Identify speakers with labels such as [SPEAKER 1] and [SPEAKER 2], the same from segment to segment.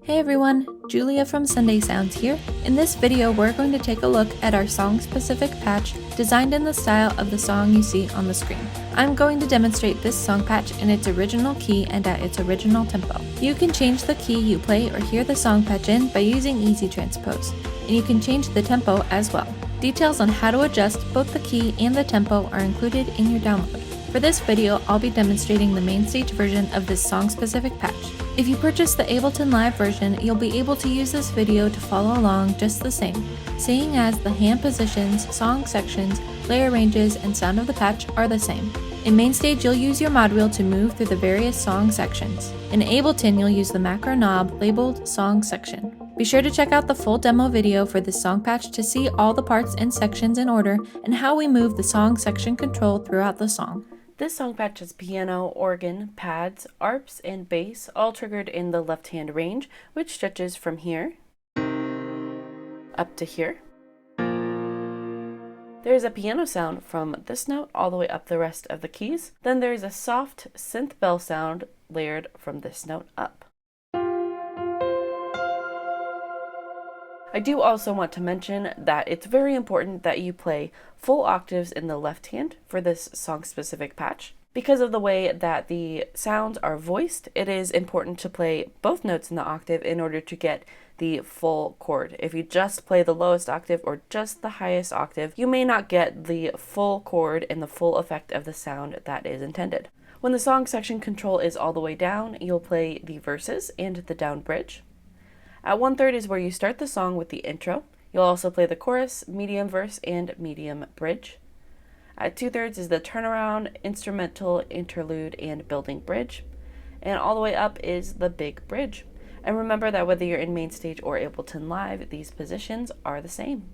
[SPEAKER 1] Hey everyone, Julia from Sunday Sounds here. In this video, we're going to take a look at our song-specific patch designed in the style of the song you see on the screen. I'm going to demonstrate this song patch in its original key and at its original tempo. You can change the key you play or hear the song patch in by using Easy Transpose, and you can change the tempo as well. Details on how to adjust both the key and the tempo are included in your download. For this video, I'll be demonstrating the MainStage version of this song-specific patch. If you purchase the Ableton Live version, you'll be able to use this video to follow along just the same, seeing as the hand positions, song sections, layer ranges, and sound of the patch are the same. In MainStage, you'll use your mod wheel to move through the various song sections. In Ableton, you'll use the macro knob labeled Song Section. Be sure to check out the full demo video for this song patch to see all the parts and sections in order and how we move the song section control throughout the song.
[SPEAKER 2] This song patch has piano, organ, pads, arps, and bass, all triggered in the left-hand range, which stretches from here up to here. There's a piano sound from this note all the way up the rest of the keys. Then there's a soft synth bell sound layered from this note up. I do also want to mention that it's very important that you play full octaves in the left hand for this song-specific patch. Because of the way that the sounds are voiced, it is important to play both notes in the octave in order to get the full chord. If you just play the lowest octave or just the highest octave, you may not get the full chord and the full effect of the sound that is intended. When the song section control is all the way down, you'll play the verses and the down bridge. At 1/3 is where you start the song with the intro. You'll also play the chorus, medium verse, and medium bridge. At 2/3 is the turnaround, instrumental, interlude, and building bridge. And all the way up is the big bridge. And remember that whether you're in MainStage or Ableton Live, these positions are the same.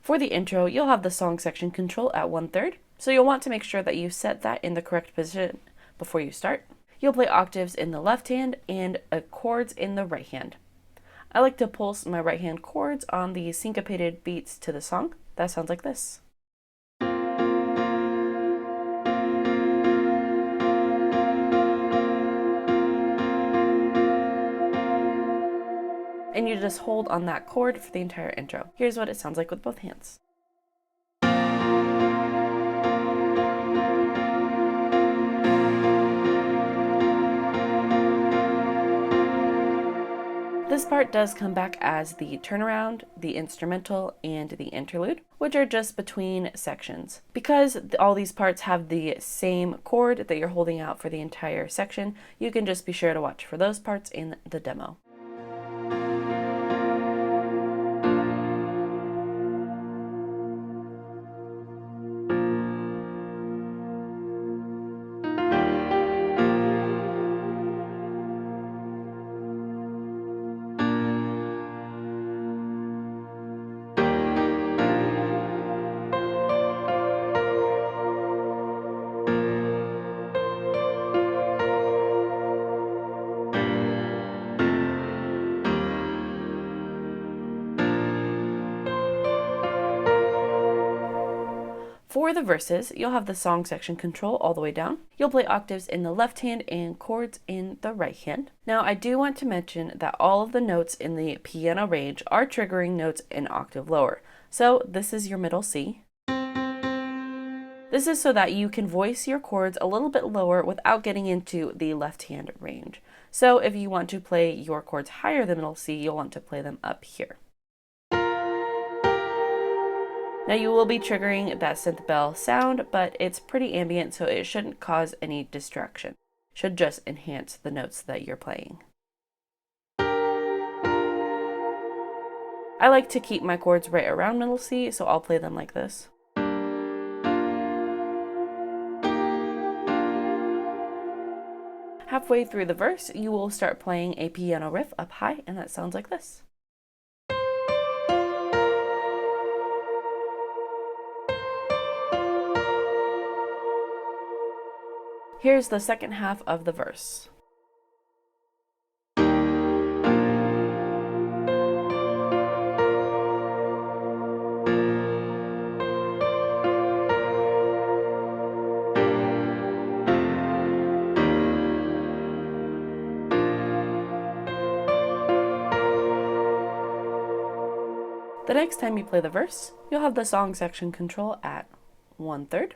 [SPEAKER 2] For the intro, you'll have the song section control at 1/3, so you'll want to make sure that you set that in the correct position before you start. You'll play octaves in the left hand and chords in the right hand. I like to pulse my right hand chords on the syncopated beats to the song. That sounds like this. And you just hold on that chord for the entire intro. Here's what it sounds like with both hands. This part does come back as the turnaround, the instrumental, and the interlude, which are just between sections. Because all these parts have the same chord that you're holding out for the entire section, you can just be sure to watch for those parts in the demo. For the verses, you'll have the song section control all the way down. You'll play octaves in the left hand and chords in the right hand. Now, I do want to mention that all of the notes in the piano range are triggering notes an octave lower. So this is your middle C. This is so that you can voice your chords a little bit lower without getting into the left hand range. So if you want to play your chords higher than middle C, you'll want to play them up here. Now you will be triggering that synth bell sound, but it's pretty ambient, so it shouldn't cause any distraction. It should just enhance the notes that you're playing. I like to keep my chords right around middle C, so I'll play them like this. Halfway through the verse, you will start playing a piano riff up high, and that sounds like this. Here's the second half of the verse. The next time you play the verse, you'll have the song section control at 1/3.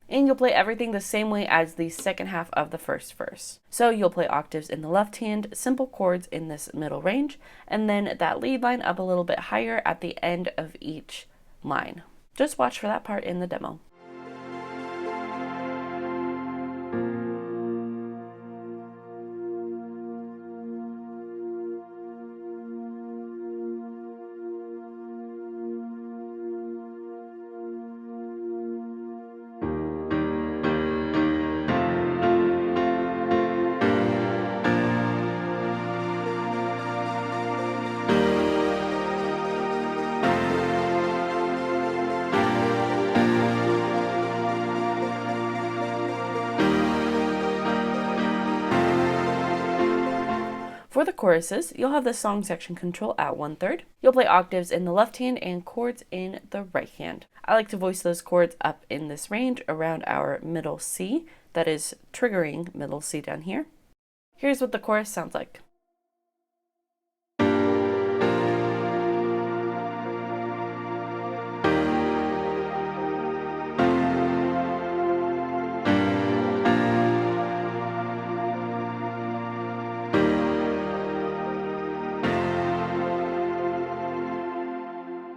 [SPEAKER 2] And you'll play everything the same way as the second half of the first verse. So you'll play octaves in the left hand, simple chords in this middle range, and then that lead line up a little bit higher at the end of each line. Just watch for that part in the demo. For the choruses, you'll have the song section control at 1/3. You'll play octaves in the left hand and chords in the right hand. I like to voice those chords up in this range around our middle C, that is triggering middle C down here. Here's what the chorus sounds like.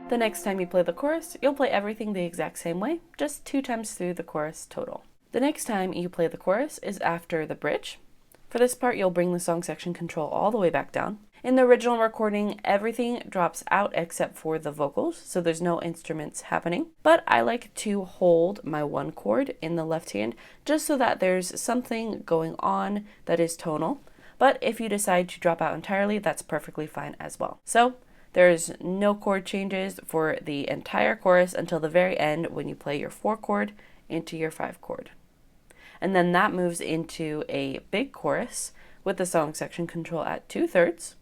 [SPEAKER 2] The next time you play the chorus, you'll play everything the exact same way, just 2 times through the chorus total. The next time you play the chorus is after the bridge. For this part, you'll bring the song section control all the way back down. In the original recording, everything drops out except for the vocals, so there's no instruments happening. But I like to hold my 1 chord in the left hand just so that there's something going on that is tonal. But if you decide to drop out entirely, that's perfectly fine as well. So there's no chord changes for the entire chorus until the very end when you play your 4 chord into your 5 chord. And then that moves into a big chorus with the song section control at 2/3.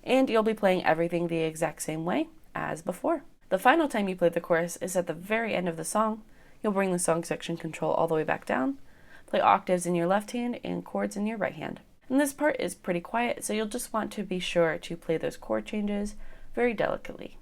[SPEAKER 2] And you'll be playing everything the exact same way as before. The final time you play the chorus is at the very end of the song. You'll bring the song section control all the way back down, play octaves in your left hand and chords in your right hand. And this part is pretty quiet, so you'll just want to be sure to play those chord changes very delicately.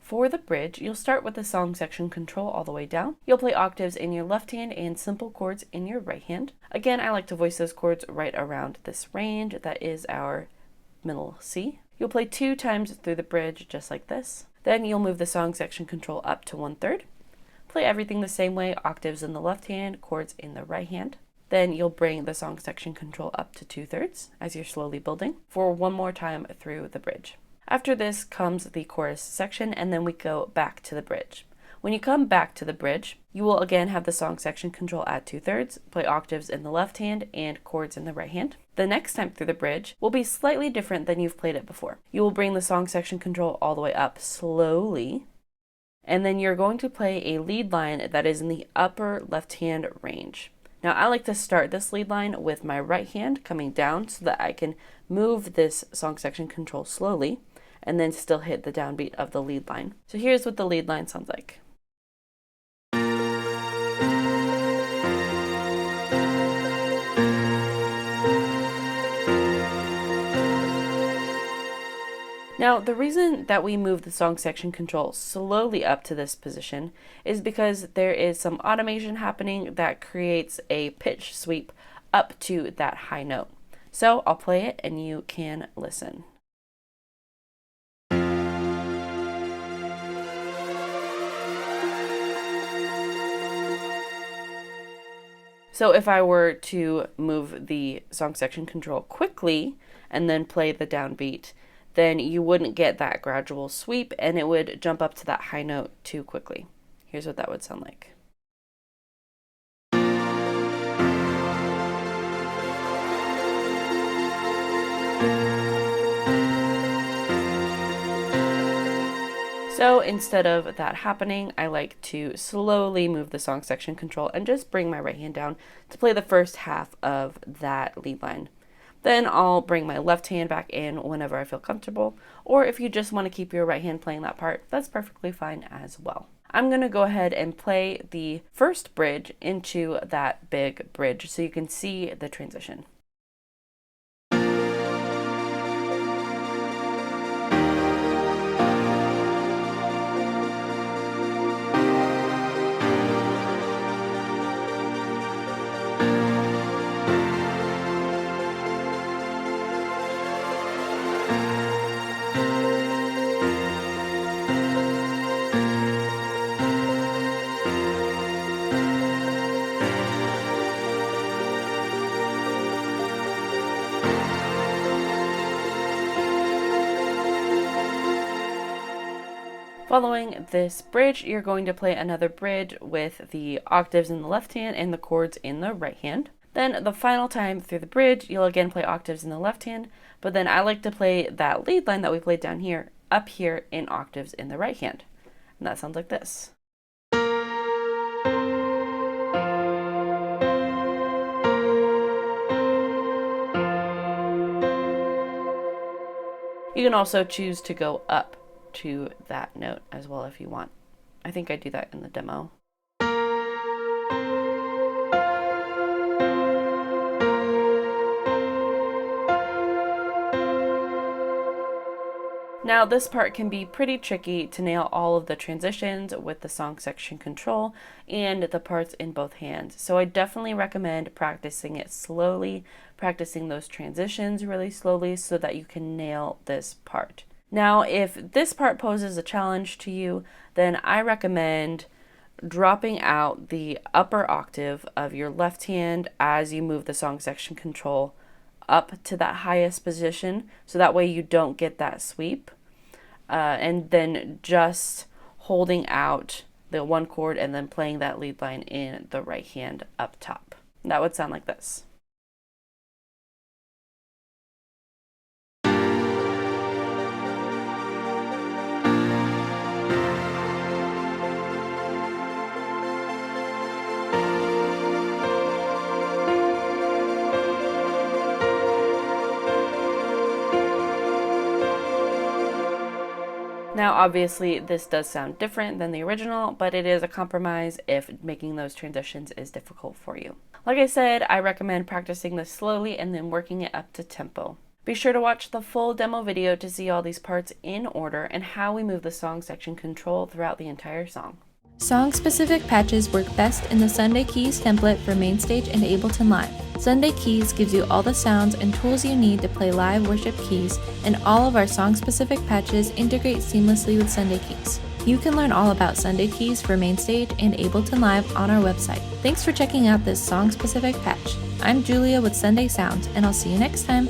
[SPEAKER 2] For the bridge, you'll start with the song section control all the way down. You'll play octaves in your left hand and simple chords in your right hand. Again, I like to voice those chords right around this range. That is our middle C. You'll play 2 times through the bridge just like this. Then you'll move the song section control up to 1/3. Play everything the same way, octaves in the left hand, chords in the right hand. Then you'll bring the song section control up to 2/3 as you're slowly building for 1 more time through the bridge. After this comes the chorus section, and then we go back to the bridge. When you come back to the bridge, you will again have the song section control at 2/3, play octaves in the left hand and chords in the right hand. The next time through the bridge will be slightly different than you've played it before. You will bring the song section control all the way up slowly, and then you're going to play a lead line that is in the upper left hand range. Now I like to start this lead line with my right hand coming down so that I can move this song section control slowly and then still hit the downbeat of the lead line. So here's what the lead line sounds like. Now, the reason that we move the song section control slowly up to this position is because there is some automation happening that creates a pitch sweep up to that high note. So I'll play it and you can listen. So if I were to move the song section control quickly and then play the downbeat, then you wouldn't get that gradual sweep and it would jump up to that high note too quickly. Here's what that would sound like. So instead of that happening, I like to slowly move the song section control and just bring my right hand down to play the first half of that lead line. Then I'll bring my left hand back in whenever I feel comfortable, or if you just want to keep your right hand playing that part, that's perfectly fine as well. I'm going to go ahead and play the first bridge into that big bridge so you can see the transition. Following this bridge, you're going to play another bridge with the octaves in the left hand and the chords in the right hand. Then the final time through the bridge, you'll again play octaves in the left hand, but then I like to play that lead line that we played down here, up here in octaves in the right hand. And that sounds like this. You can also choose to go up to that note as well if you want. I think I do that in the demo. Now this part can be pretty tricky to nail all of the transitions with the song section control and the parts in both hands. So I definitely recommend practicing it slowly, practicing those transitions really slowly so that you can nail this part. Now, if this part poses a challenge to you, then I recommend dropping out the upper octave of your left hand as you move the song section control up to that highest position, so that way you don't get that sweep, and then just holding out the one chord and then playing that lead line in the right hand up top. That would sound like this. Now, obviously, this does sound different than the original, but it is a compromise if making those transitions is difficult for you. Like I said, I recommend practicing this slowly and then working it up to tempo. Be sure to watch the full demo video to see all these parts in order and how we move the song section control throughout the entire song.
[SPEAKER 1] Song-specific patches work best in the Sunday Keys template for MainStage and Ableton Live. Sunday Keys gives you all the sounds and tools you need to play live worship keys, and all of our song-specific patches integrate seamlessly with Sunday Keys. You can learn all about Sunday Keys for MainStage and Ableton Live on our website. Thanks for checking out this song-specific patch. I'm Julia with Sunday Sounds, and I'll see you next time.